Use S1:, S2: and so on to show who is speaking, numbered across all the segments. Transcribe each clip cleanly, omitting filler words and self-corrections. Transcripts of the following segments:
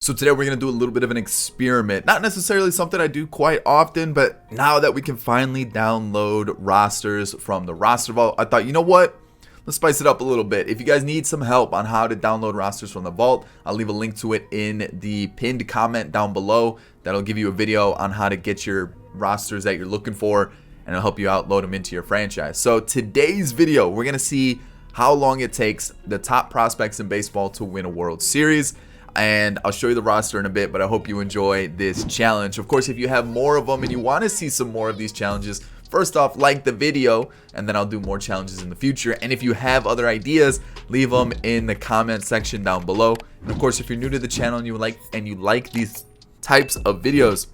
S1: So today we're going to do a little bit of an experiment. Not necessarily something I do quite often, but now that we can finally download rosters from the roster vault, I thought, you know what? Let's spice it up a little bit. If you guys need some help on how to download rosters from the vault, I'll leave a link to it in the pinned comment down below. That'll give you a video on how to get your rosters that you're looking for, and it'll help you out load them into your franchise. So today's video, we're going to see how long it takes the top prospects in baseball to win a World Series. And I'll show you the roster in a bit, but I hope you enjoy this challenge. Of course, if you have more of them and you want to see some more of these challenges, first off, like the video, and then I'll do more challenges in the future. And if you have other ideas, leave them in the comment section down below. And of course, if you're new to the channel and you like these types of videos,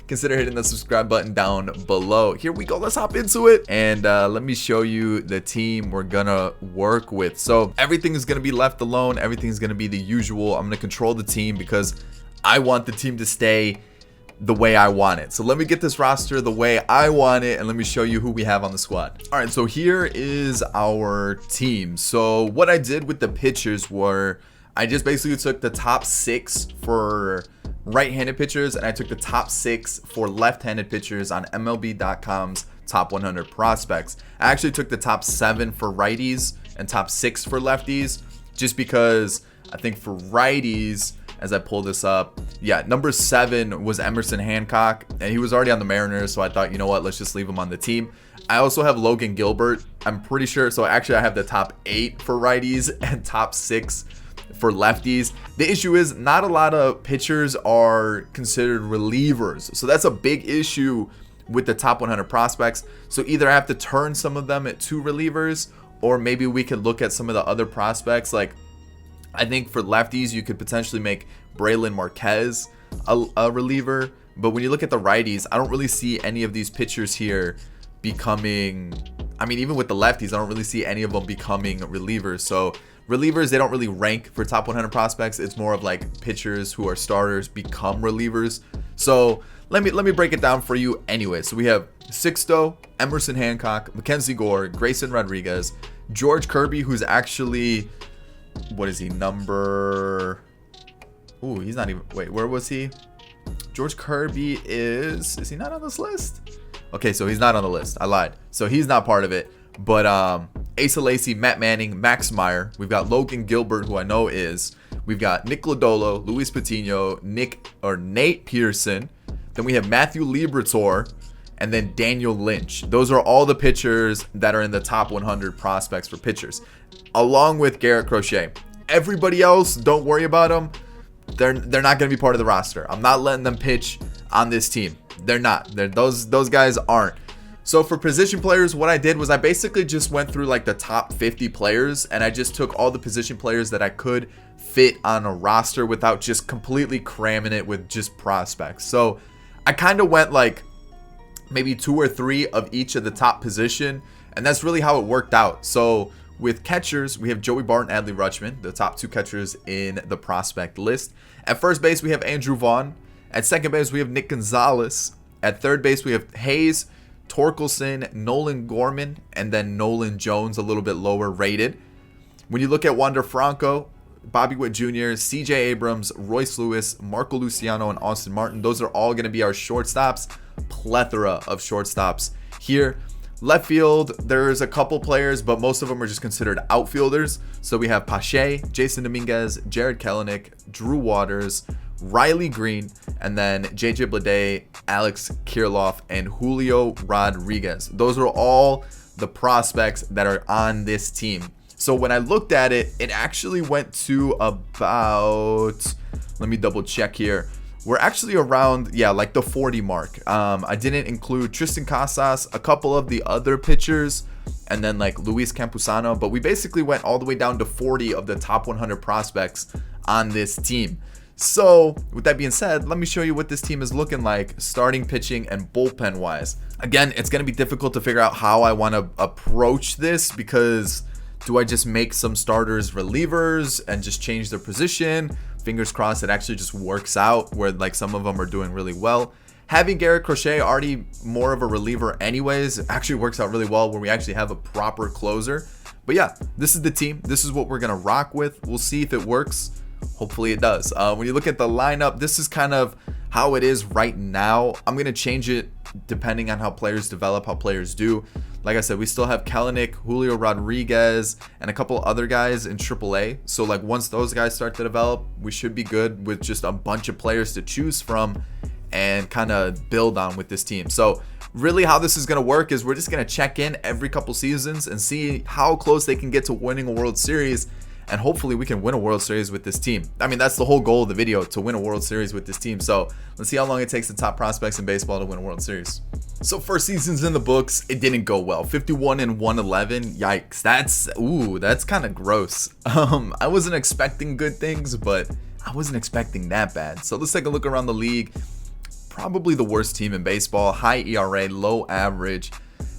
S1: consider hitting the subscribe button down below. Here we go, let's hop into it, and let me show you the team we're gonna work with. So everything is gonna be left alone, everything is gonna be the usual. I'm gonna control the team because I want the team to stay the way I want it. So let me get this roster the way I want it, and let me show you who we have on the squad. All right, so here is our team. So what I did with the pitchers were I just basically took the top 6 for right-handed pitchers, and I took the top 6 for left-handed pitchers on MLB.com's top 100 prospects. I actually took the top 7 for righties and top 6 for lefties, just because I think for righties, as I pull this up, yeah, number 7 was Emerson Hancock, and he was already on the Mariners, so I thought, you know what, let's just leave him on the team. I also have Logan Gilbert, I'm pretty sure, so actually I have the top 8 for righties and top 6 for lefties. The issue is not a lot of pitchers are considered relievers, so that's a big issue with the top 100 prospects. So either I have to turn some of them into relievers, or maybe we could look at some of the other prospects. Like I think for lefties you could potentially make Braylon Marquez a reliever, but when you look at the righties, I don't really see any of these pitchers here becoming, I mean, even with the lefties, I don't really see any of them becoming relievers. So relievers, they don't really rank for top 100 prospects. It's more of like pitchers who are starters become relievers. So let me break it down for you anyway. So we have Sixto, Emerson Hancock, Mackenzie Gore, Grayson Rodriguez, George Kirby, who's actually, what is he, number, ooh, he's not even, wait, where was he? George Kirby is he not on this list? Okay, so he's not on the list. I lied. So he's not part of it. But Asa Lacy, Matt Manning, Max Meyer. We've got Logan Gilbert, who I know is. We've got Nick Lodolo, Luis Patino, Nate Pearson. Then we have Matthew Liberatore, and then Daniel Lynch. Those are all the pitchers that are in the top 100 prospects for pitchers, along with Garrett Crochet. Everybody else, don't worry about them. They're not going to be part of the roster. I'm not letting them pitch on this team. They're not. Those guys aren't. So for position players, what I did was I basically just went through like the top 50 players, and I just took all the position players that I could fit on a roster without just completely cramming it with just prospects. So I kind of went like maybe 2 or 3 of each of the top position, and that's really how it worked out. So with catchers, we have Joey Bart and Adley Rutschman, the top 2 catchers in the prospect list. At first base, we have Andrew Vaughn. At second base, we have Nick Gonzalez. At third base, we have Hayes, Torkelson, Nolan Gorman, and then Nolan Jones, a little bit lower rated. When you look at Wander Franco, Bobby Witt Jr., CJ Abrams, Royce Lewis, Marco Luciano, and Austin Martin, those are all going to be our shortstops. Plethora of shortstops here. Left field, there's a couple players, but most of them are just considered outfielders. So we have Pache, Jason Dominguez, Jared Kelenic, Drew Waters, Riley Green, and then JJ Bleday, Alex Kirilloff, and Julio Rodriguez. Those are all the prospects that are on this team. So when I looked at it, it actually went to about, let me double check here. We're actually around, yeah, like the 40 mark. I didn't include Tristan Casas, a couple of the other pitchers, and then like Luis Campusano, but we basically went all the way down to 40 of the top 100 prospects on this team. So with that being said, let me show you what this team is looking like starting pitching and bullpen wise. Again, it's going to be difficult to figure out how I want to approach this, because do I just make some starters relievers and just change their position? Fingers crossed it actually just works out where like some of them are doing really well. Having Garrett Crochet already more of a reliever anyways, it actually works out really well where we actually have a proper closer. But yeah, this is the team. This is what we're going to rock with. We'll see if it works. hopefully it does. When you look at the lineup, this is kind of how it is right now. I'm going to change it depending on how players develop, how players do. Like I said, we still have Kelenic, Julio Rodriguez, and a couple other guys in AAA. So like once those guys start to develop, we should be good with just a bunch of players to choose from and kind of build on with this team. So really how this is going to work is we're just going to check in every couple seasons and see how close they can get to winning a World Series. And hopefully we can win a World Series with this team. I mean, that's the whole goal of the video, to win a World Series with this team. So let's see how long it takes the top prospects in baseball to win a World Series. So first season's in the books. It didn't go well. 51 and 111. Yikes. That's kind of gross. I wasn't expecting good things, but I wasn't expecting that bad. So let's take a look around the league. Probably the worst team in baseball. High ERA, low average.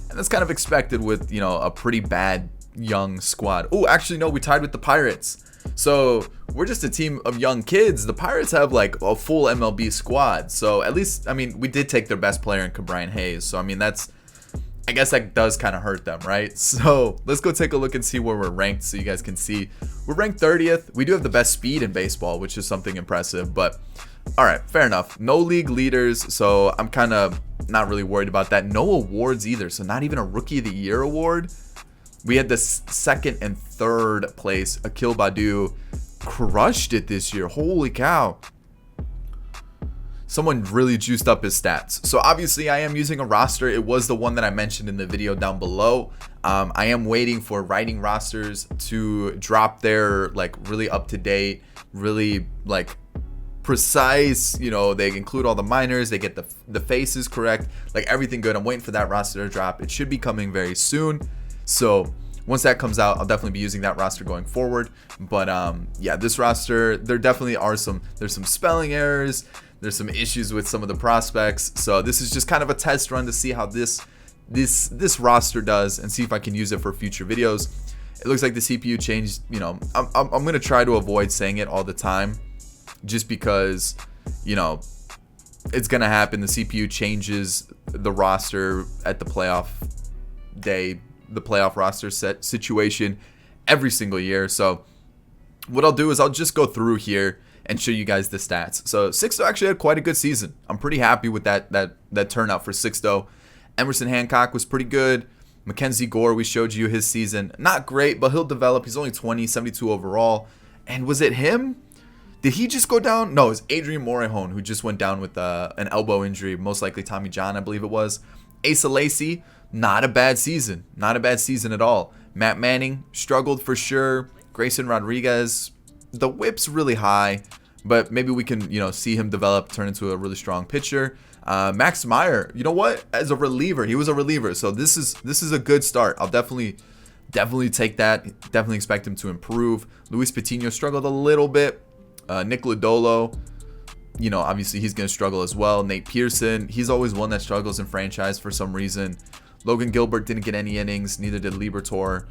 S1: And that's kind of expected with, you know, a pretty bad young squad. Oh, actually no, we tied with the Pirates. So we're just a team of young kids. The Pirates have like a full MLB squad. So at least, I mean, we did take their best player in Cabrian Hayes. So I mean, I guess that does kind of hurt them, right? So let's go take a look and see where we're ranked so you guys can see. We're ranked 30th. We do have the best speed in baseball, which is something impressive, but all right, fair enough. No league leaders, so I'm kind of not really worried about that. No awards either, so not even a Rookie of the Year award. We had the second and third place. Akil Badu crushed it this year. Holy cow. Someone really juiced up his stats. So obviously I am using a roster. It was the one that I mentioned in the video down below. I am waiting for writing rosters to drop their like really up to date, really like precise, you know, they include all the minors, they get the faces correct, like everything good. I'm waiting for that roster to drop. It should be coming very soon. So once that comes out, I'll definitely be using that roster going forward. But yeah, this roster, there definitely are there's some spelling errors, there's some issues with some of the prospects. So this is just kind of a test run to see how this roster does and see if I can use it for future videos. It looks like the CPU changed, you know, I'm going to try to avoid saying it all the time just because, you know, it's going to happen. The CPU changes the roster at the playoff day, the playoff roster set situation every single year. So what I'll do is I'll just go through here and show you guys the stats. So Sixto actually had quite a good season. I'm pretty happy with that turnout for Sixto. Emerson Hancock was pretty good. Mackenzie Gore, we showed you his season. Not great, but he'll develop. He's only 20, 72 overall. And was it him? Did he just go down? No, it was Adrian Morejon who just went down with an elbow injury. Most likely Tommy John, I believe it was. Asa Lacy, not a bad season. Not a bad season at all. Matt Manning struggled for sure. Grayson Rodriguez, the whip's really high, but maybe we can, you know, see him develop, turn into a really strong pitcher. Max Meyer, you know what? As a reliever, he was a reliever, so this is a good start. I'll definitely take that. Definitely expect him to improve. Luis Patino struggled a little bit. Nick Lodolo, you know, obviously he's going to struggle as well. Nate Pearson, he's always one that struggles in franchise for some reason. Logan Gilbert didn't get any innings, neither did Libertor.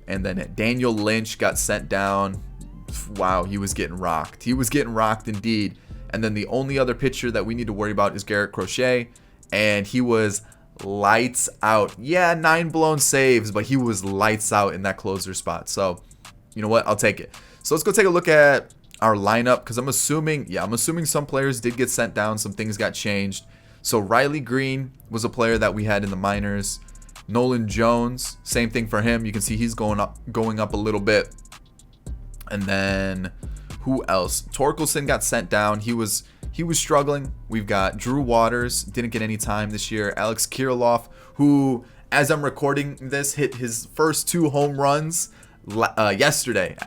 S1: And then Daniel Lynch got sent down. Wow, he was getting rocked. He was getting rocked indeed. And then the only other pitcher that we need to worry about is Garrett Crochet. And he was lights out. Yeah, 9 blown saves, but he was lights out in that closer spot. So, you know what? I'll take it. So let's go take a look at our lineup, because I'm assuming some players did get sent down, some things got changed. So Riley Green was a player that we had in the minors. Nolan Jones, same thing for him. You can see he's going up a little bit. And then who else? Torkelson got sent down. He was struggling. We've got Drew Waters, didn't get any time this year. Alex Kirilloff, who, as I'm recording this, hit his first 2 home runs yesterday.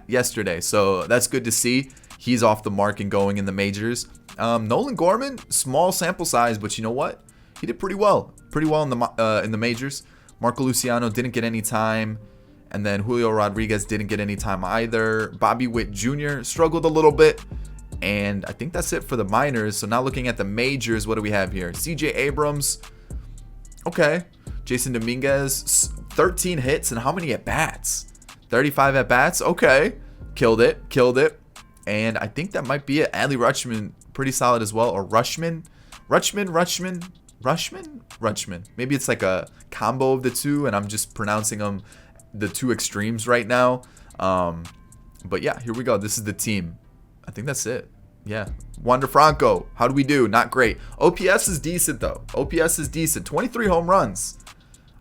S1: So that's good to see. He's off the mark and going in the majors. Nolan Gorman, small sample size, but you know what? He did pretty well in the majors. Marco Luciano didn't get any time, and then Julio Rodriguez didn't get any time either. Bobby Witt Jr. struggled a little bit, and I think that's it for the minors. So now looking at the majors, what do we have here? CJ Abrams, okay. Jason Dominguez, 13 hits and how many at bats? 35 at bats. Okay, killed it. And I think that might be it. Adley Rutschman, pretty solid as well. Or Rutschman. Maybe it's like a combo of the two, and I'm just pronouncing them the two extremes right now. But yeah, here we go. This is the team. I think that's it. Yeah. Wander Franco, how do we do? Not great. OPS is decent, though. OPS is decent. 23 home runs.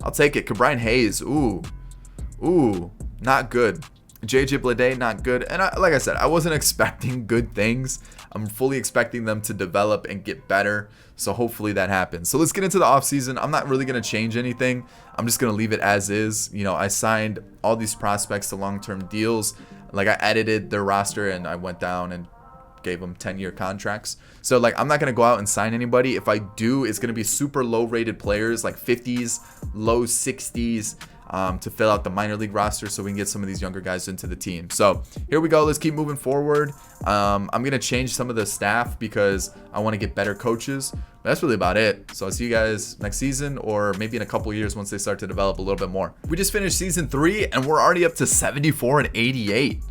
S1: I'll take it. Cabrian Hayes. Ooh. Ooh. Not good. JJ Bleday, not good. And like I said, I wasn't expecting good things. I'm fully expecting them to develop and get better. So hopefully that happens. So let's get into the offseason. I'm not really going to change anything. I'm just going to leave it as is. You know, I signed all these prospects to long-term deals. Like, I edited their roster and I went down and gave them 10-year contracts. So like, I'm not going to go out and sign anybody. If I do, it's going to be super low rated players, like 50s, low 60s, to fill out the minor league roster so we can get some of these younger guys into the team. So here we go. Let's keep moving forward. I'm going to change some of the staff because I want to get better coaches. But that's really about it. So I'll see you guys next season, or maybe in a couple years once they start to develop a little bit more. We just finished season 3 and we're already up to 74 and 88.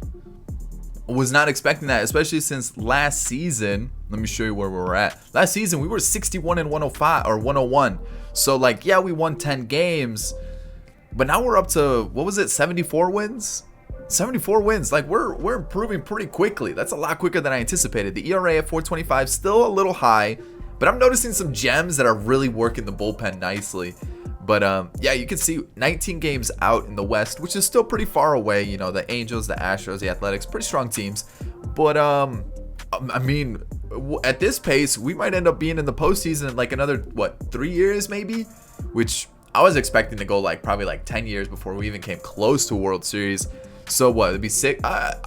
S1: Was not expecting that, especially since last season. Let me show you where we were at. Last season we were 61 and 105 or 101. So like, yeah, we won 10 games, but now we're up to, what was it, 74 wins? 74 wins. Like, we're improving pretty quickly. That's a lot quicker than I anticipated. The ERA at 4.25 still a little high, but I'm noticing some gems that are really working the bullpen nicely. But yeah, you can see 19 games out in the West, which is still pretty far away. You know, the Angels, the Astros, the Athletics, pretty strong teams. But I mean, at this pace, we might end up being in the postseason in like another, what, 3 years maybe? Which I was expecting to go like probably like 10 years before we even came close to a World Series. So what, it'd be sick.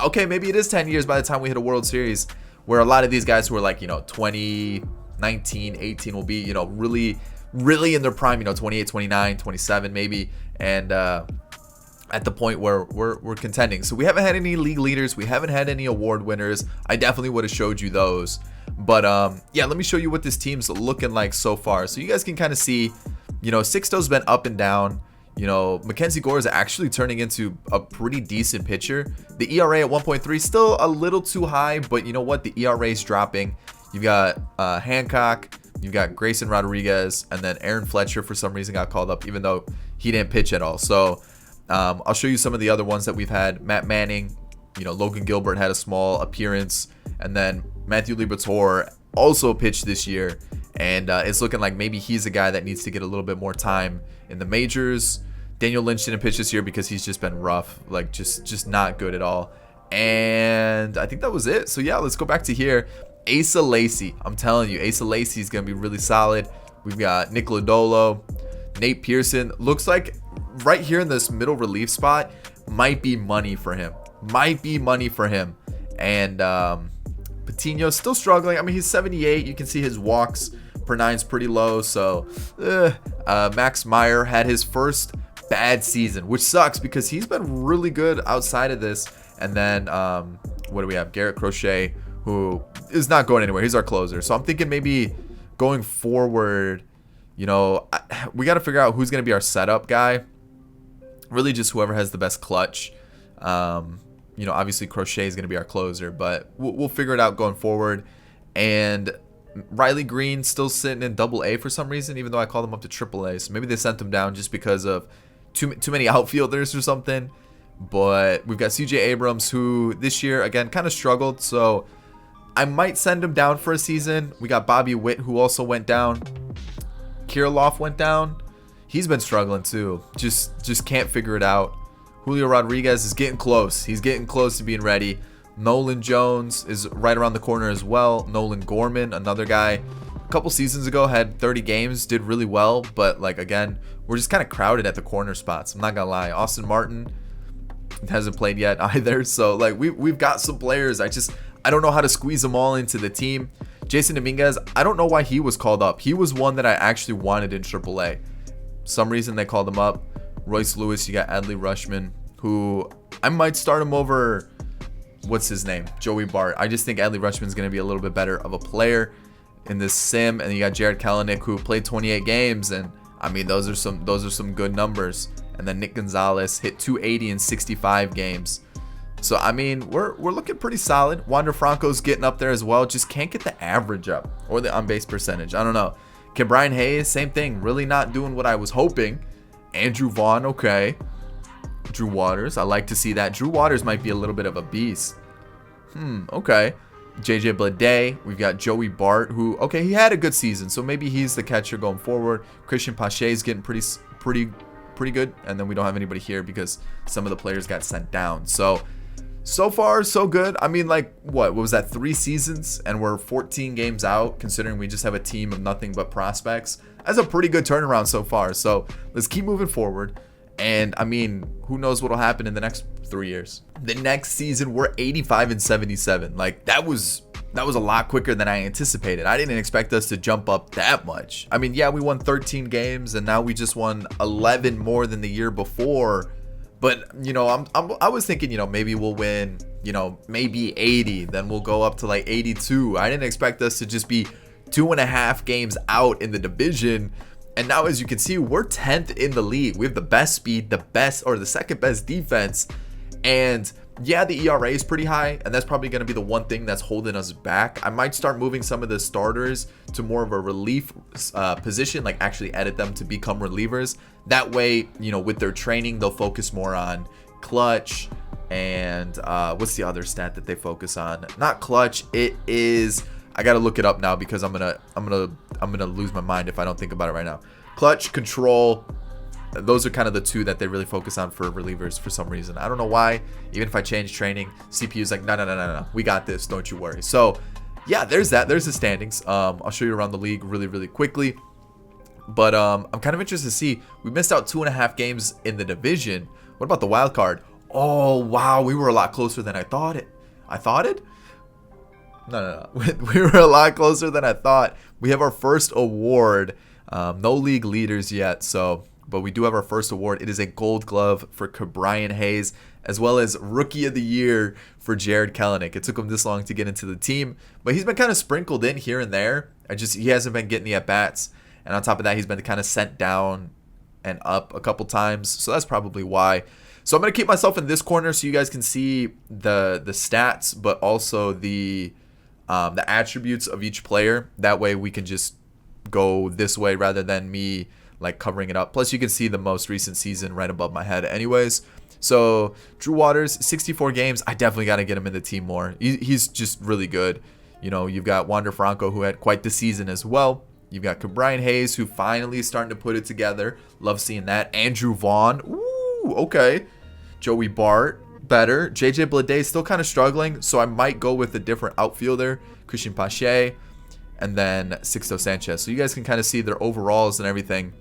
S1: Okay, maybe it is 10 years by the time we hit a World Series, where a lot of these guys who are like, you know, 20, 19, 18 will be, you know, really in their prime, you know, 28, 29, 27 maybe, and at the point where we're contending. So we haven't had any league leaders, we haven't had any award winners. I definitely would have showed you those, but yeah, let me show you what this team's looking like so far, so you guys can kind of see, you know, Sixto's been up and down. You know, Mackenzie Gore is actually turning into a pretty decent pitcher. The ERA at 1.3 still a little too high, but you know what, the ERA is dropping. You've got Hancock, you've got Grayson Rodriguez, and then Aaron Fletcher for some reason got called up, even though he didn't pitch at all. So I'll show you some of the other ones that we've had. Matt Manning, you know, Logan Gilbert had a small appearance, and then Matthew Liberatore also pitched this year, and it's looking like maybe he's a guy that needs to get a little bit more time in the majors. Daniel Lynch didn't pitch this year because he's just been rough, like just not good at all. And I think that was it. So yeah, let's go back to here. Asa Lacy, I'm telling you, Asa Lacy is going to be really solid. We've got Nick Lodolo, Nate Pearson. Looks like right here in this middle relief spot might be money for him. And Patino's still struggling. I mean, he's 78. You can see his walks per 9's pretty low. So Max Meyer had his first bad season, which sucks because he's been really good outside of this. And then what do we have? Garrett Crochet, who is not going anywhere. He's our closer. So I'm thinking maybe going forward, you know, we got to figure out who's going to be our setup guy. Really just whoever has the best clutch. You know, obviously Crochet is going to be our closer, but we'll figure it out going forward. And Riley Green still sitting in AA for some reason, even though I called him up to AAA. So maybe they sent him down just because of too many outfielders or something. But we've got CJ Abrams, who this year, again, kind of struggled. So I might send him down for a season. We got Bobby Witt, who also went down. Kirilloff went down. He's been struggling too. Just can't figure it out. Julio Rodriguez is getting close. He's getting close to being ready. Nolan Jones is right around the corner as well. Nolan Gorman, another guy, a couple seasons ago had 30 games, did really well, but like, again, we're just kind of crowded at the corner spots. I'm not gonna lie. Austin Martin hasn't played yet either. So like, we've got some players. I don't know how to squeeze them all into the team. Jason Dominguez, I don't know why he was called up. He was one that I actually wanted in AAA. Some reason they called him up. Royce Lewis, you got Adley Rushman, who I might start him over, what's his name? Joey Bart. I just think Adley Rushman's going to be a little bit better of a player in this sim. And you got Jared Kelenic, who played 28 games, and I mean, those are some good numbers. And then Nick Gonzalez hit 280 in 65 games. So I mean, we're looking pretty solid. Wander Franco's getting up there as well. Just can't get the average up or the on-base percentage. I don't know. Cabrian Hayes, same thing. Really not doing what I was hoping. Andrew Vaughn, okay. Drew Waters, I like to see that. Drew Waters might be a little bit of a beast. Okay. JJ Bleday. We've got Joey Bart, who, okay, he had a good season, so maybe he's the catcher going forward. Christian Pache is getting pretty good, and then we don't have anybody here because some of the players got sent down. So far, so good. I mean, like, what was that, 3 seasons, and we're 14 games out, considering we just have a team of nothing but prospects. That's a pretty good turnaround so far. So let's keep moving forward. And I mean, who knows what'll happen in the next 3 years. The next season, we're 85-77. Like, that was a lot quicker than I anticipated. I didn't expect us to jump up that much. I mean, yeah, we won 13 games, and now we just won 11 more than the year before. But, you know, I was thinking, you know, maybe we'll win, you know, maybe 80. Then we'll go up to like 82. I didn't expect us to just be 2.5 games out in the division. And now, as you can see, we're 10th in the league. We have the best speed, the second best defense. And yeah, the ERA is pretty high, and that's probably going to be the one thing that's holding us back. I might start moving some of the starters to more of a relief position, like actually edit them to become relievers. That way, you know, with their training, they'll focus more on clutch and what's the other stat that they focus on? Not clutch. It is, I got to look it up now because I'm gonna lose my mind if I don't think about it right now. Clutch, control. Those are kind of the two that they really focus on for relievers for some reason. I don't know why. Even if I change training, CPU's like, no, we got this, don't you worry. So yeah, there's that. There's the standings. I'll show you around the league really quickly. But I'm kind of interested to see. We missed out 2.5 games in the division. What about the wild card? Oh wow, we were a lot closer than I thought it. No. We were a lot closer than I thought. We have our first award. No league leaders yet, but we do have our first award. It is a gold glove for Cabrian Hayes, as well as rookie of the year for Jared Kelenic. It took him this long to get into the team, but he's been kind of sprinkled in here and there. He hasn't been getting the at-bats. And on top of that, he's been kind of sent down and up a couple times. So that's probably why. So I'm going to keep myself in this corner so you guys can see the stats, but also the attributes of each player. That way we can just go this way rather than me like covering it up. Plus you can see the most recent season right above my head anyways. So Drew Waters, 64 games. I definitely got to get him in the team more. He's just really good. You know, you've got Wander Franco, who had quite the season as well. You've got Cabrian Hayes, who finally is starting to put it together. Love seeing that. Andrew Vaughn. Ooh, okay. Joey Bart, better. JJ Bleday still kind of struggling, so I might go with a different outfielder. Christian Pache, and then Sixto Sanchez. So you guys can kind of see their overalls and everything.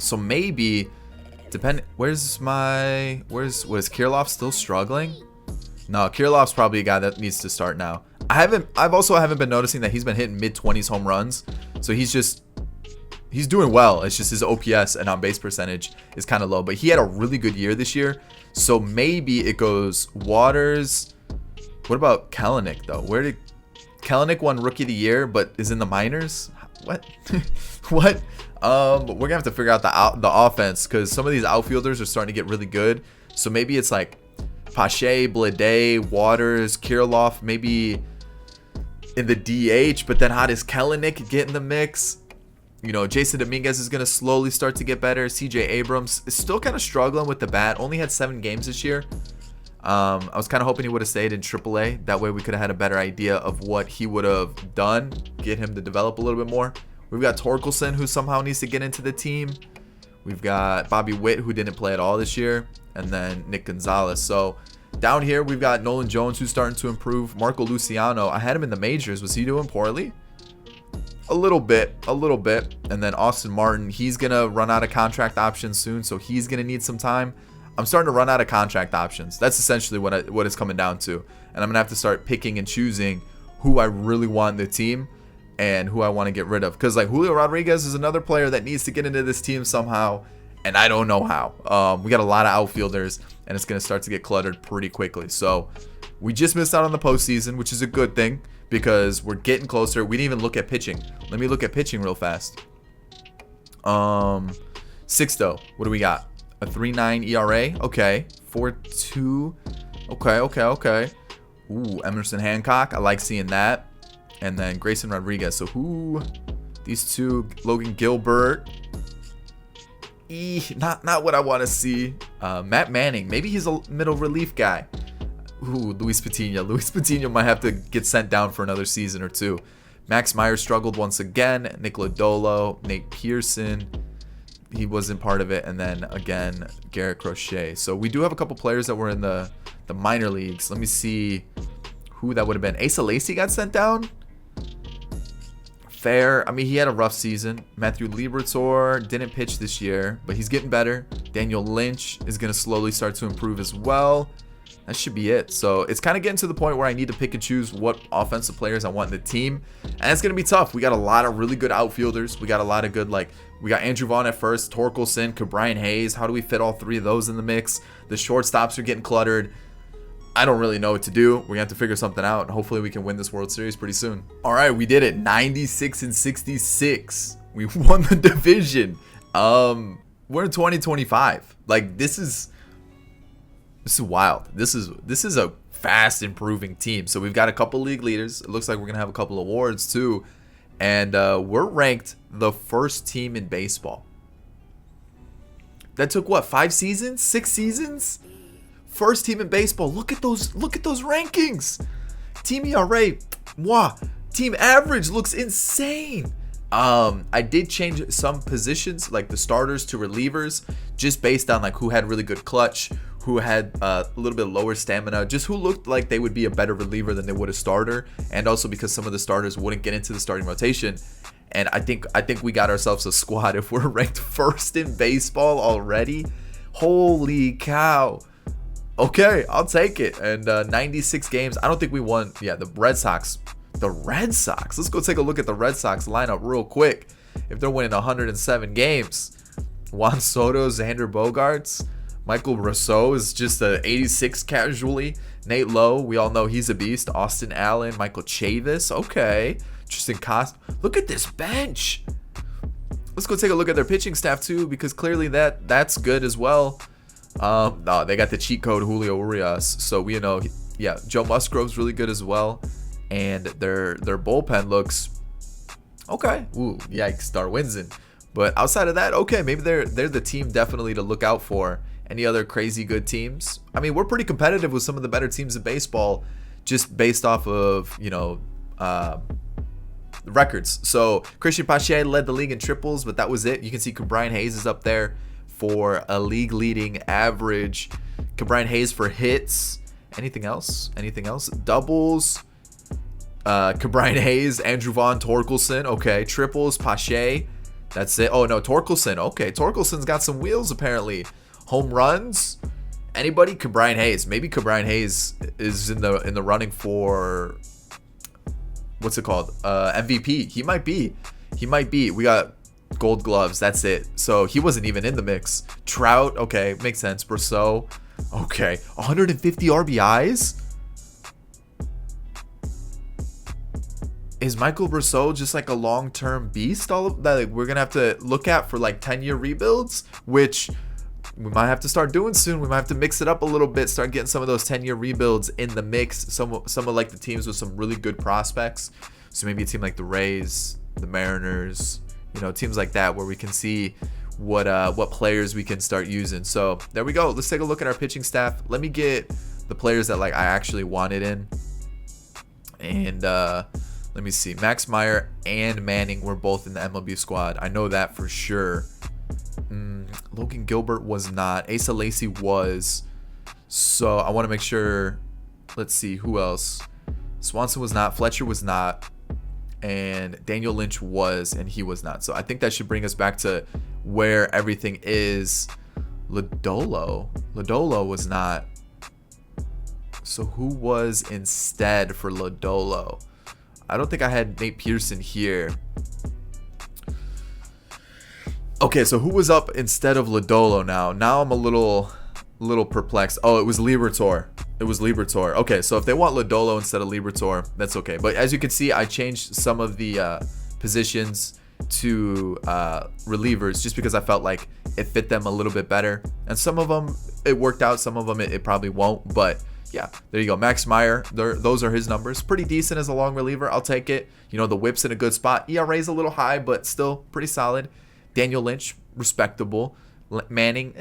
S1: So maybe, was Kirilloff still struggling? No, Kirilloff's probably a guy that needs to start now. I've also haven't been noticing that he's been hitting mid-20s home runs. So he's doing well. It's just his OPS and on-base percentage is kind of low. But he had a really good year this year. So maybe it goes Waters. What about Kelenic, though? Where did Kelenic won Rookie of the Year, but is in the minors? What? What? We're gonna have to figure out the offense, because some of these outfielders are starting to get really good. So maybe it's like Pache, Bleday, Waters, Kirilloff, maybe in the DH. But then how does Kelenic get in the mix? You know, Jason Dominguez is gonna slowly start to get better. CJ Abrams is still kind of struggling with the bat. Only had 7 games this year. I was kind of hoping he would have stayed in AAA. That way we could have had a better idea of what he would have done, get him to develop a little bit more. We've got Torkelson, who somehow needs to get into the team. We've got Bobby Witt, who didn't play at all this year, and then Nick Gonzalez. So down here we've got Nolan Jones, who's starting to improve. Marco Luciano, I had him in the majors. Was he doing poorly? A little bit. And then Austin Martin, he's gonna run out of contract options soon, so he's gonna need some time. I'm starting to run out of contract options. That's essentially what it's coming down to. And I'm going to have to start picking and choosing who I really want in the team and who I want to get rid of. Because like Julio Rodriguez is another player that needs to get into this team somehow, and I don't know how. We got a lot of outfielders, and it's going to start to get cluttered pretty quickly. So we just missed out on the postseason, which is a good thing because we're getting closer. We didn't even look at pitching. Let me look at pitching real fast. Sixto, what do we got? A 3.9 ERA. Okay. 4.2. Okay. Ooh, Emerson Hancock. I like seeing that. And then Grayson Rodriguez. So who? These two. Logan Gilbert. Not what I want to see. Matt Manning. Maybe he's a middle relief guy. Ooh, Luis Patino. Luis Patino might have to get sent down for another season or two. Max Meyer struggled once again. Nick Lodolo, Nate Pearson, he wasn't part of it. And then again, Garrett Crochet. So we do have a couple players that were in the minor leagues. Let me see who that would have been. Asa Lacy got sent down. Fair. I mean, he had a rough season. Matthew Liberatore didn't pitch this year, but he's getting better. Daniel Lynch is going to slowly start to improve as well. That should be it. So it's kind of getting to the point where I need to pick and choose what offensive players I want in the team. And it's going to be tough. We got a lot of really good outfielders. We got a lot of good, like, we got Andrew Vaughn at first, Torkelson, Cabrian Hayes. How do we fit all three of those in the mix? The shortstops are getting cluttered. I don't really know what to do. We're going to have to figure something out. And hopefully we can win this World Series pretty soon. All right, we did it. 96-66. We won the division. We're in 2025. Like, this is wild. This is a fast improving team. So we've got a couple league leaders. It looks like we're gonna have a couple awards too, and we're ranked the first team in baseball. That took what, 5 seasons, 6 seasons? First team in baseball. Look at those rankings. Team ERA, wow. Team average looks insane. I did change some positions, like the starters to relievers, just based on like who had really good clutch, who had a little bit lower stamina, just who looked like they would be a better reliever than they would a starter, and also because some of the starters wouldn't get into the starting rotation. And I think we got ourselves a squad if we're ranked first in baseball already. Holy cow. Okay, I'll take it. And 96 games. I don't think we won. Yeah, the Red Sox. Let's go take a look at the Red Sox lineup real quick. If they're winning 107 games. Juan Soto, Xander Bogaerts. Michael Rousseau is just a 86 casually. Nate Lowe, we all know he's a beast. Austin Allen, Michael Chavis. Okay. Tristan Cost. Look at this bench. Let's go take a look at their pitching staff too, because clearly that's good as well. No, they got the cheat code Julio Urias. So we know, yeah, Joe Musgrove's really good as well. And their bullpen looks okay. Ooh, yikes, Darwinson. But outside of that, okay, maybe they're the team definitely to look out for. Any other crazy good teams? I mean, we're pretty competitive with some of the better teams in baseball, just based off of, you know, records. So Christian Pache led the league in triples, but that was it. You can see Cabrian Hayes is up there for a league leading average. Cabrian Hayes for hits. Anything else? Doubles. Cabrian Hayes, Andrew Vaughn, Torkelson. Okay, triples, Pache. That's it. Oh no, Torkelson. Okay, Torkelson's got some wheels apparently. Home runs. Anybody? Cabrian Hayes. Maybe Cabrian Hayes is in the running for, what's it called? MVP. He might be. We got Gold Gloves. That's it. So he wasn't even in the mix. Trout. Okay, makes sense. Brosseau. Okay, 150 RBIs. Is Michael Brosseau just like a long-term beast? All of that, like, we're gonna have to look at for like 10-year rebuilds, which we might have to start doing soon. We might have to mix it up a little bit, start getting some of those 10-year rebuilds in the mix. Some of like the teams with some really good prospects. So maybe a team like the Rays, the Mariners, you know, teams like that where we can see what players we can start using. So there we go. Let's take a look at our pitching staff. Let me get the players that like I actually wanted in. And let me see. Max Meyer and Manning were both in the MLB squad. I know that for sure. Logan Gilbert was not. Asa Lacy was. So I want to make sure. Let's see who else. Swanson was not. Fletcher was not. And Daniel Lynch was, and he was not. So I think that should bring us back to where everything is. Lodolo was not. So who was instead for Lodolo? I don't think I had Nate Pearson here. Okay, so who was up instead of Lodolo now? Now I'm a little perplexed. Oh, it was Liberatore. Okay, so if they want Lodolo instead of Liberatore, that's okay. But as you can see, I changed some of the positions to relievers just because I felt like it fit them a little bit better. And some of them, it worked out. Some of them, it probably won't. But yeah, there you go. Max Meyer, those are his numbers. Pretty decent as a long reliever. I'll take it. You know, the whip's in a good spot. ERA's a little high, but still pretty solid. Daniel Lynch, respectable. Manning,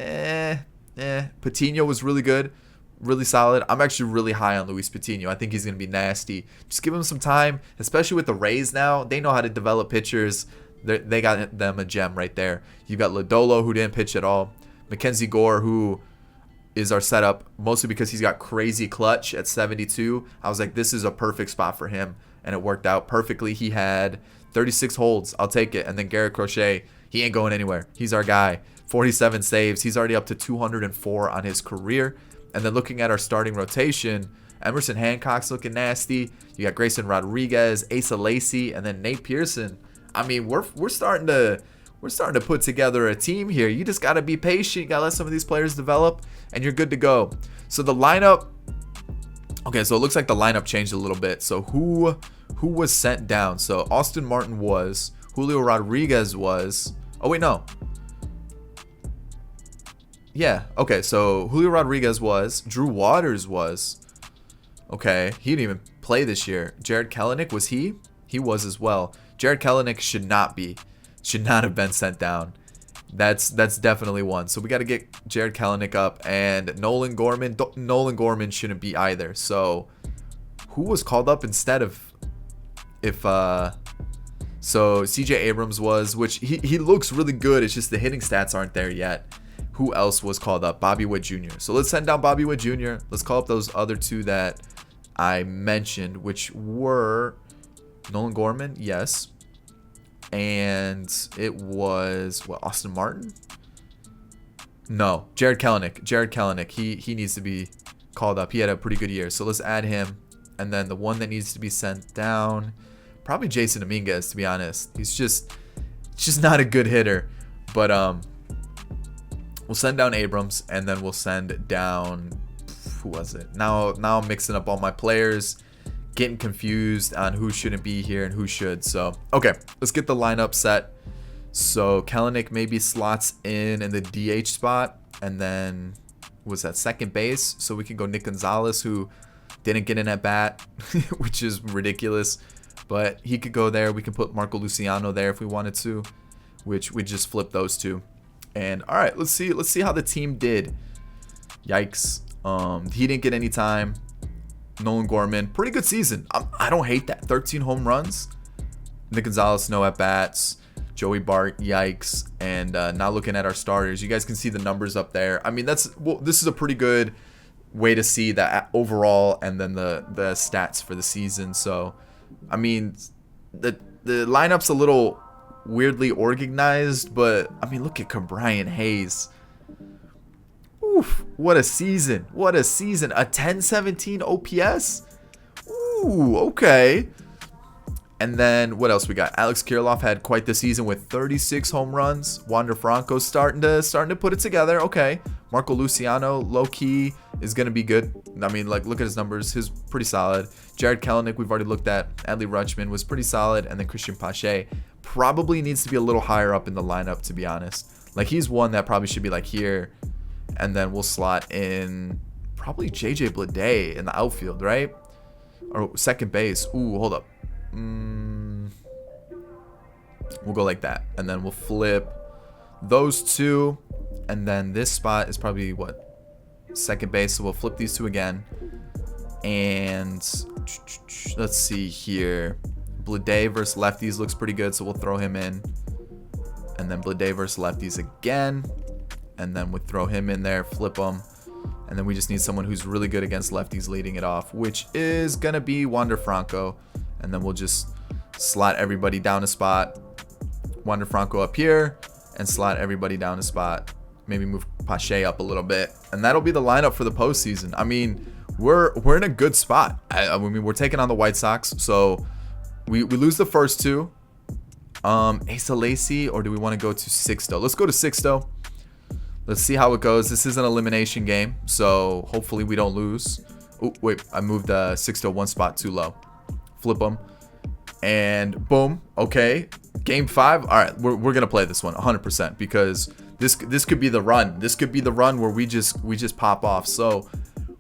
S1: Patino was really good. really solid. I'm actually really high on Luis Patino. I think he's going to be nasty. Just give him some time, especially with the Rays now. They know how to develop pitchers. They got them a gem right there. You got Lodolo, who didn't pitch at all. Mackenzie Gore, who is our setup, mostly because he's got crazy clutch at 72. I was like, this is a perfect spot for him, and it worked out perfectly. He had 36 holds. I'll take it. And then Garrett Crochet, he ain't going anywhere. He's our guy. 47 saves. He's already up to 204 on his career. And then looking at our starting rotation, Emerson Hancock's looking nasty. You got Grayson Rodriguez, Asa Lacy, and then Nate Pearson. I mean, we're starting to put together a team here. You just gotta be patient. You gotta let some of these players develop, and you're good to go. So the lineup. Okay, so it looks like the lineup changed a little bit. So who was sent down? So Austin Martin was. Julio Rodriguez was. Oh wait, no. Yeah, okay, so Julio Rodriguez was. Drew Waters was. Okay, he didn't even play this year. Jared Kelenic, was he? He was as well. Jared Kelenic should not have been sent down. That's definitely one. So we got to get Jared Kelenic up, and Nolan Gorman shouldn't be either. So who was called up instead of so CJ Abrams was, which he looks really good. It's just the hitting stats aren't there yet. Who else was called up? Bobby Witt Jr. So let's send down Bobby Witt Jr. Let's call up those other two that I mentioned, which were Nolan Gorman, yes. And it was, what, Austin Martin? No, Jared Kelenic. Jared Kelenic. He needs to be called up. He had a pretty good year. So let's add him. And then the one that needs to be sent down, probably Jason Dominguez, to be honest. He's just not a good hitter. But we'll send down Abrams, and then we'll send down, who was it? Now I'm mixing up all my players, getting confused on who shouldn't be here and who should. So, okay, let's get the lineup set. So Kelenic maybe slots in the DH spot, and then was that second base? So we can go Nick Gonzalez, who didn't get in at bat, which is ridiculous, but he could go there. We can put Marco Luciano there if we wanted to, which we just flip those two. And all right, let's see how the team did. Yikes. He didn't get any time. Nolan Gorman, pretty good season. I don't hate that. 13 home runs. Nick Gonzalez, no at bats. Joey Bart, yikes. And now looking at our starters, you guys can see the numbers up there. I mean, this is a pretty good way to see that overall, and then the stats for the season. So, I mean, the lineup's a little weirdly organized, but I mean, look at Cabrian Hayes. Oof, what a season. What a season. A 1017 OPS. Ooh, okay. And then what else we got? Alex Kirilloff had quite the season with 36 home runs. Wander Franco's starting to put it together. Okay. Marco Luciano, low key, is gonna be good. I mean, like, look at his numbers. He's pretty solid. Jared Kelenic, we've already looked at. Adley Rutschman was pretty solid, and then Christian Pache probably needs to be a little higher up in the lineup, to be honest. Like, he's one that probably should be like here, and then we'll slot in probably JJ Bleday in the outfield, right? Or second base. Ooh, hold up. We'll go like that, and then we'll flip those two, and then this spot is probably what, second base. So we'll flip these two again, and let's see here. Bleday versus lefties looks pretty good, so we'll throw him in, and then Bleday versus lefties again, and then we throw him in there, flip him, and then we just need someone who's really good against lefties leading it off, which is gonna be Wander Franco. And then we'll just slot everybody down a spot. Wander Franco up here, and slot everybody down a spot. Maybe move Pache up a little bit, and that'll be the lineup for the postseason. I mean, we're in a good spot. I mean, we're taking on the White Sox, so we lose the first two. Asa Lacy, or do we want to go to Sixto? Let's go to Sixto. Let's see how it goes. This is an elimination game, so hopefully we don't lose. Oh wait, I moved Sixto one spot too low. Flip them, and boom. Okay, game 5. All right, we're gonna play this one 100%, because this could be the run. This could be the run where we just pop off. So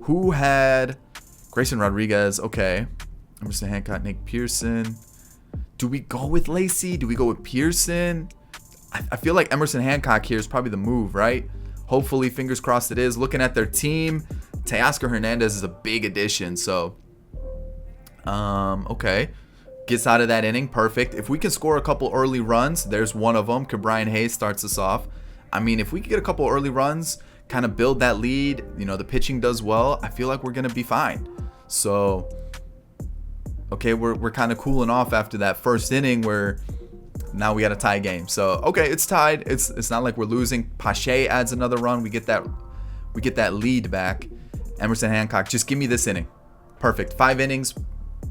S1: who had Grayson Rodriguez? Okay, Emerson Hancock, Nate Pearson. Do we go with Lacy? Do we go with Pearson? I feel like Emerson Hancock here is probably the move, right? Hopefully, fingers crossed it is. Looking at their team, Teoscar Hernandez is a big addition. So, okay. Gets out of that inning. Perfect. If we can score a couple early runs, there's one of them. Cabrian Hayes starts us off. I mean, if we can get a couple early runs, kind of build that lead, you know, the pitching does well, I feel like we're going to be fine. So, okay, we're kind of cooling off after that first inning where now we got a tie game. So, okay, it's tied. It's not like we're losing. Pache adds another run. We get that lead back. Emerson Hancock, just give me this inning. Perfect. 5 innings.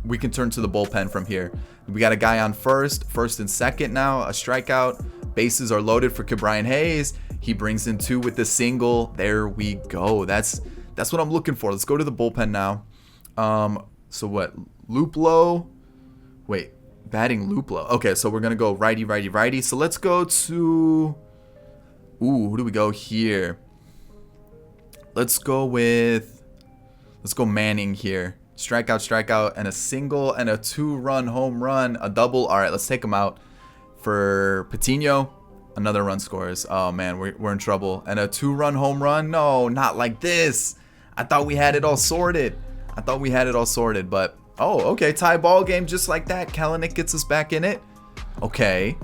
S1: We can turn to the bullpen from here. We got a guy on first and second now, a strikeout. Bases are loaded for Cabrian Hayes. He brings in 2 with the single. There we go. That's what I'm looking for. Let's go to the bullpen now. So what? Luplo. Wait, batting Luplo. Okay, so we're gonna go righty, righty, righty. So let's go to. Who do we go here? Let's go Manning here. Strikeout, and a single and a 2-run home run, a double. All right, let's take him out. For Patino, another run scores. Oh man, we're in trouble. And a 2-run home run. No, not like this. I thought we had it all sorted. But oh, okay, tie ball game just like that. Kalanick gets us back in it. Okay.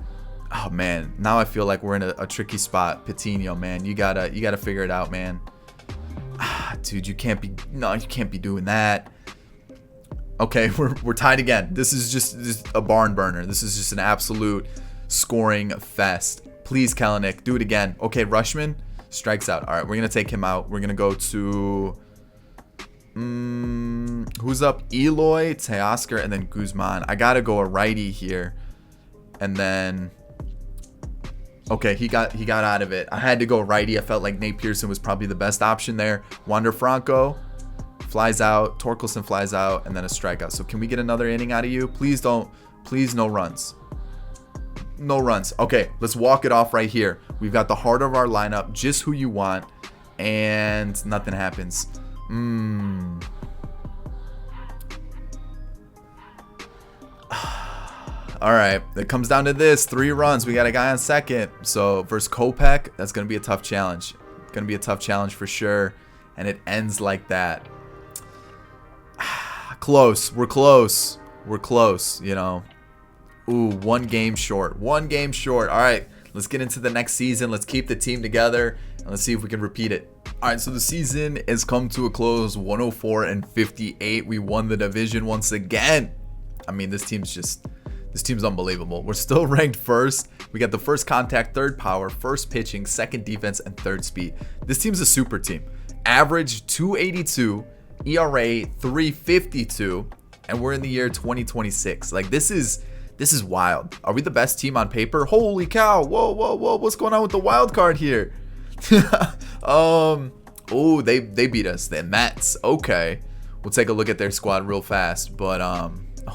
S1: Oh man, now I feel like we're in a tricky spot. Patino, man, you gotta figure it out, man. Dude, you can't be doing that. Okay, we're tied again. This is just a barn burner. This is just an absolute scoring fest. Please, Kalanick, do it again. Okay, Rushman strikes out. All right, we're gonna take him out. We're gonna go to who's up? Eloy, Teoscar, and then Guzman. I gotta go a righty here, and then okay, he got out of it. I had to go righty. I felt like Nate Pearson was probably the best option there. Wander Franco flies out, Torkelson flies out, and then a strikeout. So can we get another inning out of you? Please no runs. No runs. Okay, let's walk it off right here. We've got the heart of our lineup, just who you want, and nothing happens. All right, it comes down to this. 3 runs. We got a guy on second. So versus Kopech, that's going to be a tough challenge. Going to be a tough challenge for sure. And it ends like that. Close. We're close, you know. Ooh, 1 game short. 1 game short. All right, let's get into the next season. Let's keep the team together, and let's see if we can repeat it. All right, so the season has come to a close. 104-58. We won the division once again. I mean, this team's unbelievable. We're still ranked first. We got the first contact, 3rd power, 1st pitching, 2nd defense, and 3rd speed. This team's a super team. Average 282, ERA 352, and we're in the year 2026. Like, this is wild. Are we the best team on paper? Holy cow. Whoa. What's going on with the wild card here? Oh, they beat us. The Mets. Okay. We'll take a look at their squad real fast. But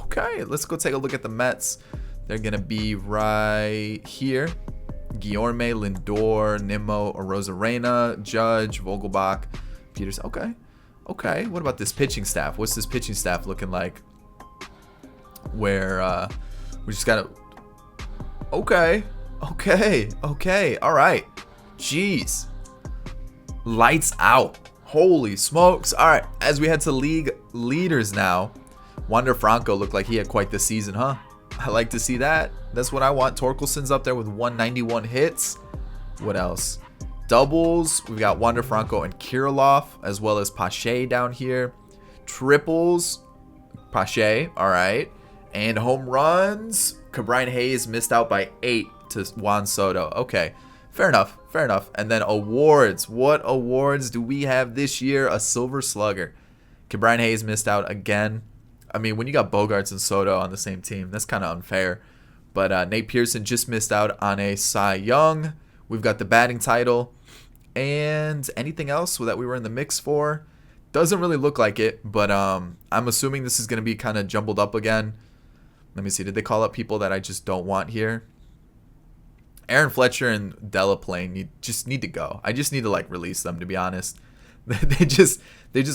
S1: okay, let's go take a look at the Mets. They're gonna be right here. Guillorme, Lindor, Nimmo, Arozarena, Judge, Vogelbach, Peters. Okay. What about this pitching staff? What's this pitching staff looking like? Where we just gotta. Okay. All right. Jeez. Lights out. Holy smokes. All right. As we head to league leaders now, Wander Franco looked like he had quite the season, huh? I like to see that. That's what I want. Torkelson's up there with 191 hits. What else? Doubles. We've got Wander Franco and Kirilloff, as well as Pache down here. Triples. Pache. All right. And home runs. Cabrian Hayes missed out by 8 to Juan Soto. Okay. Fair enough. And then awards. What awards do we have this year? A Silver Slugger. Cabrian Hayes missed out again. I mean, when you got Bogarts and Soto on the same team, that's kind of unfair. But Nate Pearson just missed out on a Cy Young. We've got the batting title. And anything else that we were in the mix for? Doesn't really look like it, but I'm assuming this is going to be kind of jumbled up again. Let me see. Did they call up people that I just don't want here? Aaron Fletcher and Delaplane just need to go. I just need to release them, to be honest. They just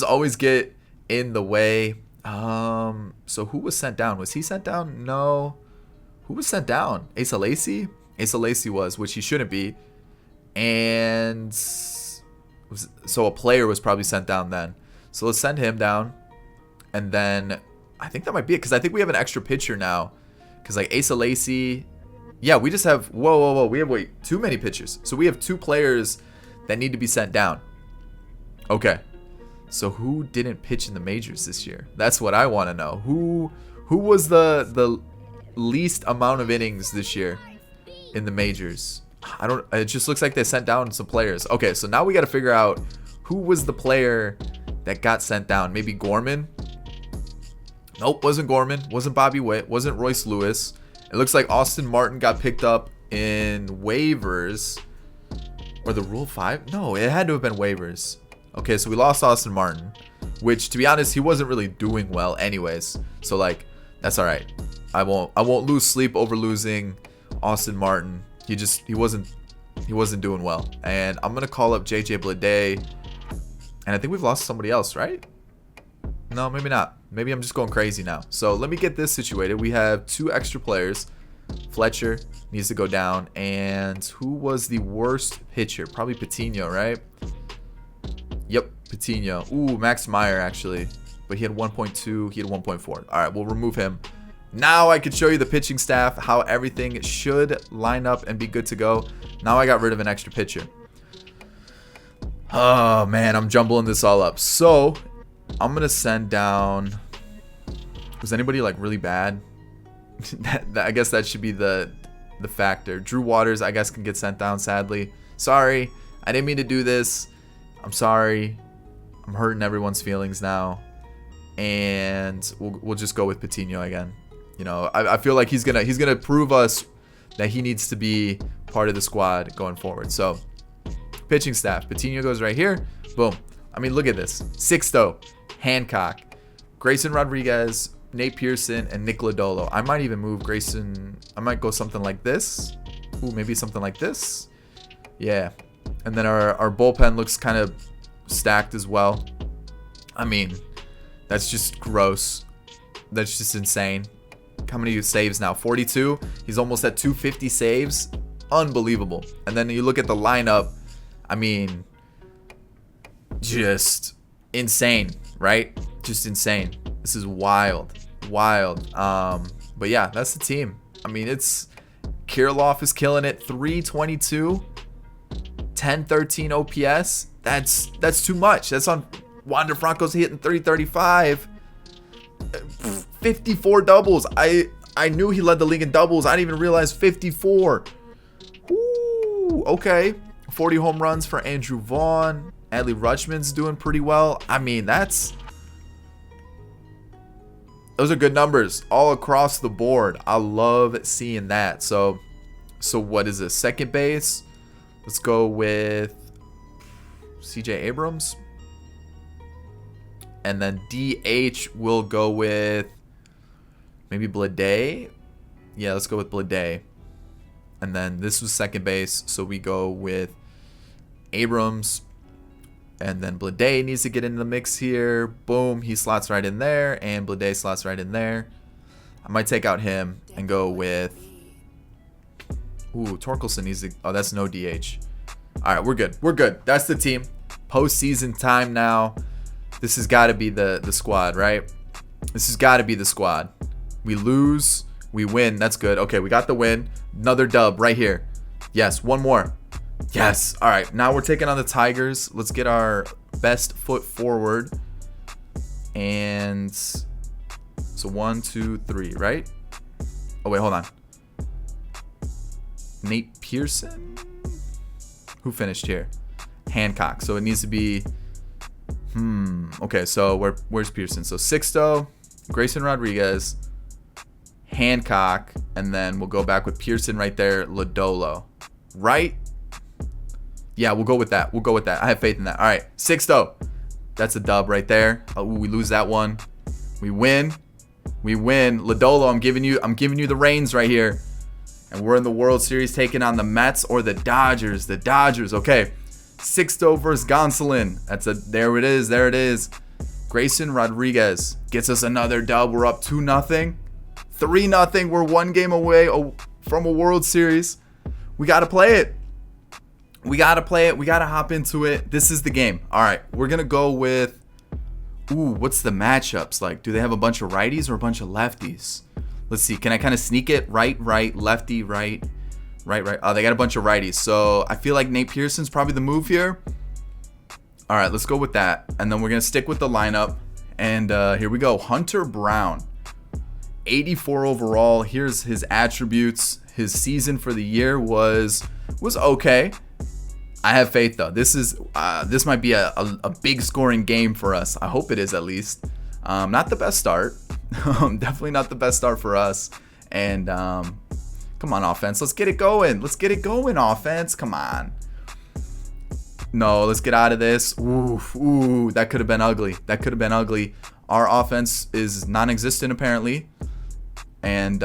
S1: always get in the way. So who was sent down? Was he sent down? No. Who was sent down? Asa Lacy? Asa Lacy was, which he shouldn't be. And so a player was probably sent down then. So let's send him down. And then I think that might be it, because I think we have an extra pitcher now. Because like Asa Lacy, yeah, we just have, whoa. We have, too many pitchers. So we have 2 players that need to be sent down. Okay. So who didn't pitch in the majors this year? That's what I want to know. Who was the least amount of innings this year in the majors? It just looks like they sent down some players. Okay, so now we got to figure out who was the player that got sent down. Maybe Gorman? Nope, wasn't Gorman. Wasn't Bobby Witt. Wasn't Royce Lewis. It looks like Austin Martin got picked up in waivers. Or the Rule 5? No, it had to have been waivers. Okay, so we lost Austin Martin, which, to be honest, he wasn't really doing well anyways. So, like, that's all right. I won't lose sleep over losing Austin Martin. He wasn't doing well. And I'm gonna call up JJ Bleday. And I think we've lost somebody else, right? No, maybe not. Maybe I'm just going crazy now. So let me get this situated. We have 2 extra players. Fletcher needs to go down. And who was the worst pitcher? Probably Patino, right? Yep, Patino. Ooh, Max Meyer, actually. But he had 1.2. He had 1.4. All right, we'll remove him. Now I can show you the pitching staff, how everything should line up and be good to go. Now I got rid of an extra pitcher. Oh, man, I'm jumbling this all up. So I'm going to send down... Was anybody, like, really bad? I guess that should be the factor. Drew Waters, I guess, can get sent down, sadly. Sorry. I didn't mean to do this. I'm sorry. I'm hurting everyone's feelings now. And we'll just go with Patino again. You know, I feel like he's gonna prove us that he needs to be part of the squad going forward. So, pitching staff. Patino goes right here. Boom. I mean, look at this. Sixto, Hancock, Grayson Rodriguez, Nate Pearson, and Nick Lodolo. I might even move Grayson. I might go something like this. Ooh, maybe something like this. Yeah. And then our bullpen looks kind of stacked as well. I mean, that's just gross. That's just insane. How many saves now? 42. He's almost at 250 saves. Unbelievable. And then you look at the lineup. I mean, just insane, right? Just insane. This is wild. But yeah, that's the team. I mean, it's Kirilloff is killing it. 322, 1013 OPS. That's too much. That's on Wander Franco's hitting 335. 54 doubles. I knew he led the league in doubles. I didn't even realize 54. Ooh, okay. 40 home runs for Andrew Vaughn. Adley Rutschman's doing pretty well. I mean, those are good numbers all across the board. I love seeing that. So what is this? Second base. Let's go with CJ Abrams. And then DH we'll go with maybe Bleday. Yeah, let's go with Bleday. And then this was second base, so we go with Abrams. And then Bleday needs to get into the mix here. Boom, he slots right in there, and Bleday slots right in there. I might take out him and go with... Ooh, Torkelson needs to... Oh, that's no DH. All right, we're good. We're good. That's the team. Postseason time now. This has got to be the squad, right? This has got to be the squad. We lose, we win. That's good. Okay, we got the win. Another dub right here. Yes, one more. Yes. All right, now we're taking on the Tigers. Let's get our best foot forward. And so 1, 2, 3, right? Oh, wait, hold on. Nate Pearson? Who finished here? Hancock. So it needs to be... Okay, so where's Pearson? So Sixto, Grayson Rodriguez, Hancock, and then we'll go back with Pearson right there, Lodolo. Right? Yeah, we'll go with that. We'll go with that. I have faith in that. All right, Sixto. That's a dub right there. Oh, we lose that one. We win. We win. Lodolo, I'm giving you the reins right here. And we're in the World Series taking on the Mets or the Dodgers. The Dodgers. Okay. Sixto versus Gonsolin. There it is. Grayson Rodriguez gets us another dub. We're up 2-0. 3-0. We're one game away from a World Series. We got to play it. We got to hop into it. This is the game. All right. We're going to go with... Ooh, what's the matchups like? Do they have a bunch of righties or a bunch of lefties? Let's see. Can I kind of sneak it? Right, lefty, right. Oh, they got a bunch of righties. So I feel like Nate Pearson's probably the move here. All right, let's go with that. And then we're going to stick with the lineup. And here we go. Hunter Brown, 84 overall. Here's his attributes. His season for the year was okay. I have faith though. This might be a big scoring game for us. I hope it is at least. Not the best start. Definitely not the best start for us. And come on, offense. Let's get it going. Let's get it going, offense. Come on. No, let's get out of this. Ooh, that could have been ugly. That could have been ugly. Our offense is non-existent apparently. And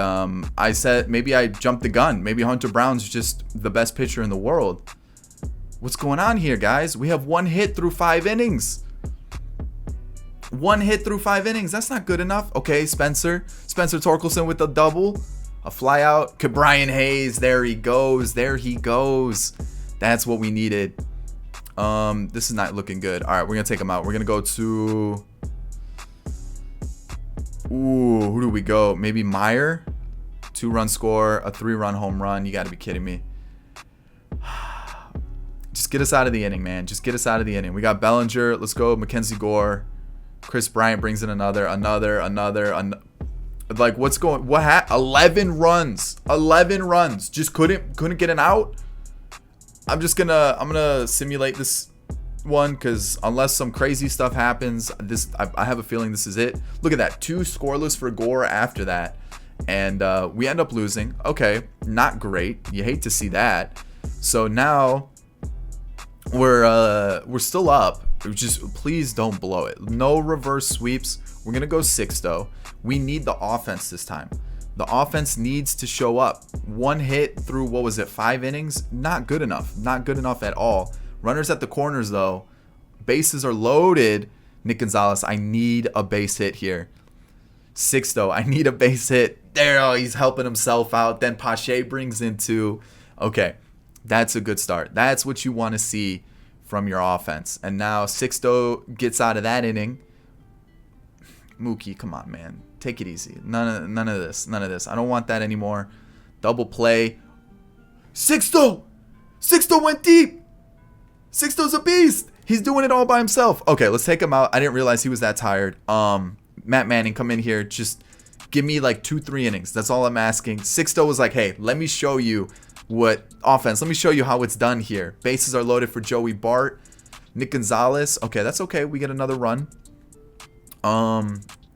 S1: I said maybe I jumped the gun. Maybe Hunter Brown's just the best pitcher in the world. What's going on here, guys? We have one hit through 5 innings. One hit through 5 innings. That's not good enough. Okay, Spencer Torkelson with a double. A fly out. Cabrian Hayes. There he goes. That's what we needed. This is not looking good. All right, we're going to take him out. We're going to go to... Ooh, who do we go? Maybe Meyer? 2-run score, a 3-run home run. You got to be kidding me. Just get us out of the inning, man. Just get us out of the inning. We got Bellinger. Let's go. Mackenzie Gore. Chris Bryant brings in another. Like, what's going? 11 runs. 11 runs. Just couldn't get an out. I'm gonna simulate this one because unless some crazy stuff happens, I have a feeling this is it. Look at that. 2 scoreless for Gore after that, and we end up losing. Okay, not great. You hate to see that. So now we're still up. Just please don't blow it. No reverse sweeps. We're gonna go 6 though. We need the offense this time. The offense needs to show up. 1 hit through 5 innings? Not good enough. Not good enough at all. Runners at the corners though. Bases are loaded. Nick Gonzalez, I need a base hit here. 6 though. I need a base hit. There, oh, he's helping himself out. Then Pache brings in 2. Okay. That's a good start. That's what you want to see from your offense. And now Sixto gets out of that inning. Mookie, come on, man. Take it easy. None of this. I don't want that anymore. Double play. Sixto went deep. Sixto's a beast. He's doing it all by himself. Okay, let's take him out. I didn't realize he was that tired. Matt Manning, come in here. Just give me like 2-3 innings. That's all I'm asking. Sixto was like, hey, let me show you what offense. Let me show you how it's done here. Bases are loaded for Joey Bart. Nick Gonzalez. Okay, that's okay. We get another run.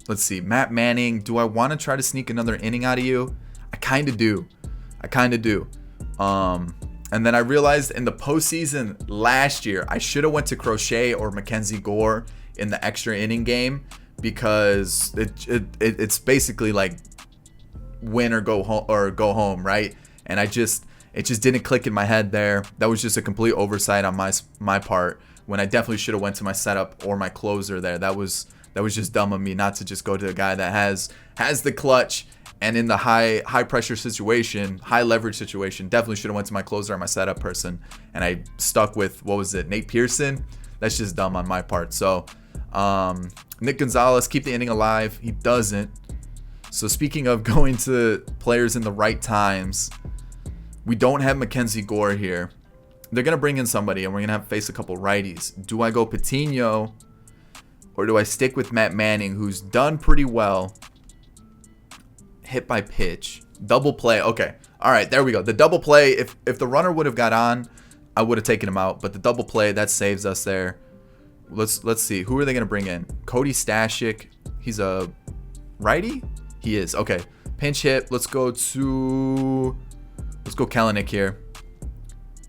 S1: Let's see. Matt Manning. Do I want to try to sneak another inning out of you? I kind of do. And then I realized in the postseason last year, I should have went to Crochet or Mackenzie Gore in the extra inning game because it's basically like win or go home, right? And it just didn't click in my head there. That was just a complete oversight on my part when I definitely should have went to my setup or my closer there. That was just dumb of me not to just go to a guy that has the clutch. And in the high pressure situation, high leverage situation, definitely should have went to my closer or my setup person. And I stuck with, Nate Pearson? That's just dumb on my part. So Nick Gonzalez, keep the inning alive. He doesn't. So speaking of going to players in the right times, we don't have Mackenzie Gore here. They're going to bring in somebody and we're going to have to face a couple righties. Do I go Patino or do I stick with Matt Manning, who's done pretty well? Hit by pitch, double play. Okay, all right, there we go. The double play, if the runner would have got on, I would have taken him out, but the double play, that saves us there. Let's see, who are they gonna bring in? Cody Stashik. He's a righty. He is. Okay, pinch hit. Let's go Kalanick here.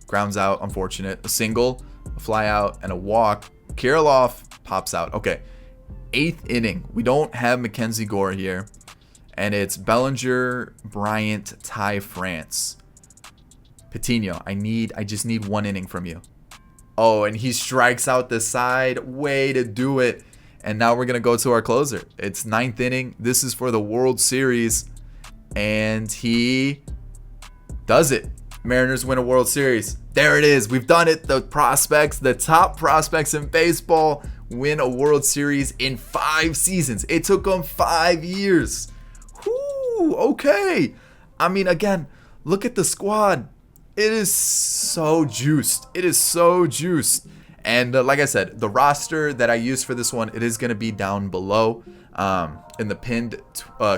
S1: Grounds out, unfortunate. A single, a fly out, and a walk. Kirilloff pops out. Okay, 8th inning. We don't have Mackenzie Gore here. And it's Bellinger, Bryant, Ty France. Patino, I just need 1 inning from you. Oh, and he strikes out the side. Way to do it. And now we're going to go to our closer. It's 9th inning. This is for the World Series. And he does it. Mariners win a World Series. There it is. We've done it. The prospects, the top prospects in baseball. win a World Series in 5 seasons. It took them 5 years. Whoo, okay. I mean, again, look at the squad. It is so juiced. It is so juiced. And like I said, the roster that I use for this one, it is going to be down below in the pinned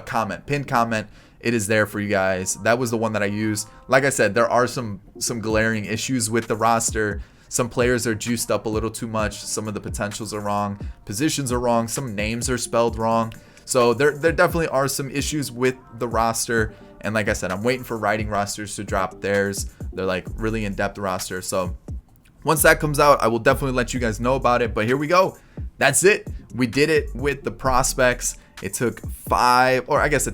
S1: comment. It is there for you guys. That was the one that I used. Like I said, there are some glaring issues with the roster. Some players are juiced up a little too much. Some of the potentials are wrong. Positions are wrong. Some names are spelled wrong. So there definitely are some issues with the roster. And like I said, I'm waiting for writing rosters to drop theirs. They're like really in-depth roster. So once that comes out, I will definitely let you guys know about it. But here we go. That's it. We did it with the prospects. It took 5, or I guess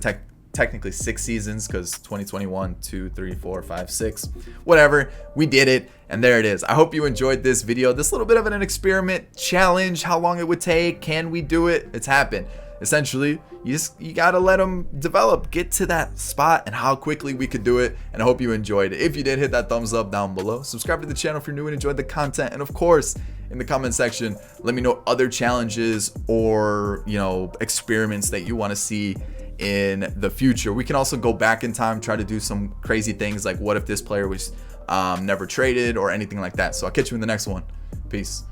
S1: technically 6 seasons, because 2021, 2, 3, 4, 5, 6, whatever. We did it, and there it is. I hope you enjoyed this video. This little bit of an experiment challenge, how long it would take, can we do it? It's happened. Essentially, you gotta let them develop, get to that spot, and how quickly we could do it. And I hope you enjoyed it. If you did, hit that thumbs up down below. Subscribe to the channel if you're new and enjoyed the content. And of course, in the comment section, let me know other challenges or, you know, experiments that you want to see in the future. We can also go back in time, try to do some crazy things like what if this player was never traded or anything like that. So I'll catch you in the next one. Peace.